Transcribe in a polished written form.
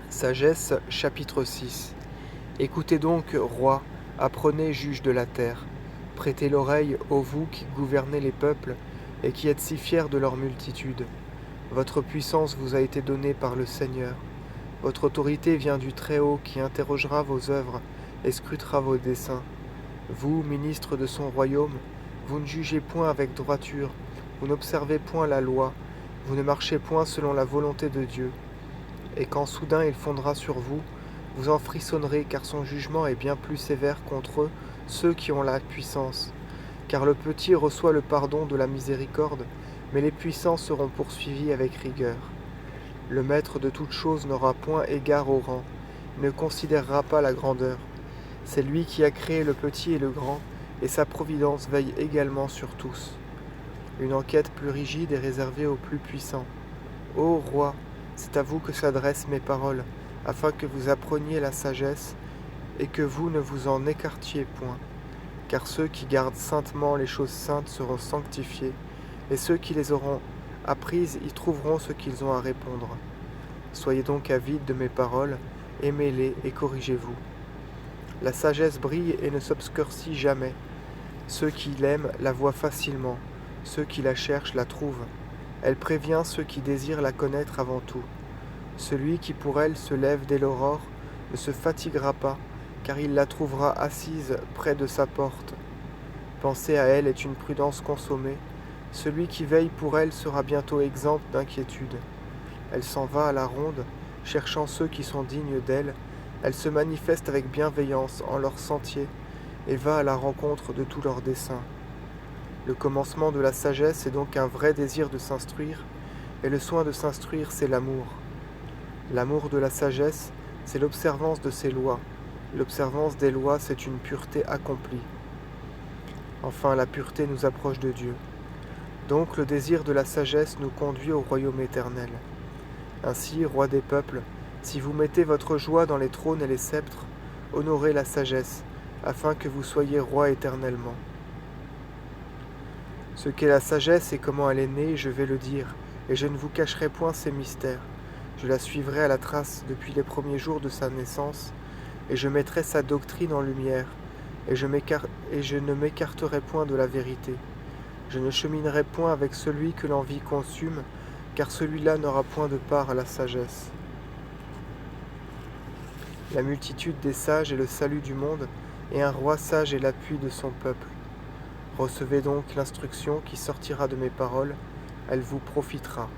Sagesse, chapitre 6. Écoutez donc, rois, apprenez, juges de la terre. Prêtez l'oreille, ô vous qui gouvernez les peuples, et qui êtes si fiers de leur multitude. Votre puissance vous a été donnée par le Seigneur. Votre autorité vient du Très-Haut qui interrogera vos œuvres et scrutera vos desseins. Vous, ministres de son royaume, vous ne jugez point avec droiture, vous n'observez point la loi, vous ne marchez point selon la volonté de Dieu. Et quand soudain il fondra sur vous, vous en frissonnerez, car son jugement est bien plus sévère contre eux, ceux qui ont la puissance. Car le petit reçoit le pardon de la miséricorde, mais les puissants seront poursuivis avec rigueur. Le maître de toutes choses n'aura point égard au rang, il ne considérera pas la grandeur. C'est lui qui a créé le petit et le grand, et sa providence veille également sur tous. Une enquête plus rigide est réservée aux plus puissants. Ô roi, c'est à vous que s'adressent mes paroles, afin que vous appreniez la sagesse et que vous ne vous en écartiez point. Car ceux qui gardent saintement les choses saintes seront sanctifiés, et ceux qui les auront apprises y trouveront ce qu'ils ont à répondre. Soyez donc avides de mes paroles, aimez-les et corrigez-vous. La sagesse brille et ne s'obscurcit jamais. Ceux qui l'aiment la voient facilement, ceux qui la cherchent la trouvent. Elle prévient ceux qui désirent la connaître avant tout. Celui qui pour elle se lève dès l'aurore ne se fatiguera pas, car il la trouvera assise près de sa porte. Penser à elle est une prudence consommée. Celui qui veille pour elle sera bientôt exempt d'inquiétude. Elle s'en va à la ronde, cherchant ceux qui sont dignes d'elle. Elle se manifeste avec bienveillance en leur sentier et va à la rencontre de tous leurs desseins. Le commencement de la sagesse est donc un vrai désir de s'instruire, et le soin de s'instruire, c'est l'amour. L'amour de la sagesse, c'est l'observance de ses lois. L'observance des lois, c'est une pureté accomplie. Enfin, la pureté nous approche de Dieu. Donc le désir de la sagesse nous conduit au royaume éternel. Ainsi, roi des peuples, si vous mettez votre joie dans les trônes et les sceptres, honorez la sagesse, afin que vous soyez roi éternellement. Ce qu'est la sagesse et comment elle est née, je vais le dire, et je ne vous cacherai point ses mystères. Je la suivrai à la trace depuis les premiers jours de sa naissance, et je mettrai sa doctrine en lumière, et je ne m'écarterai point de la vérité. Je ne cheminerai point avec celui que l'envie consume, car celui-là n'aura point de part à la sagesse. La multitude des sages est le salut du monde, et un roi sage est l'appui de son peuple. Recevez donc l'instruction qui sortira de mes paroles, elle vous profitera.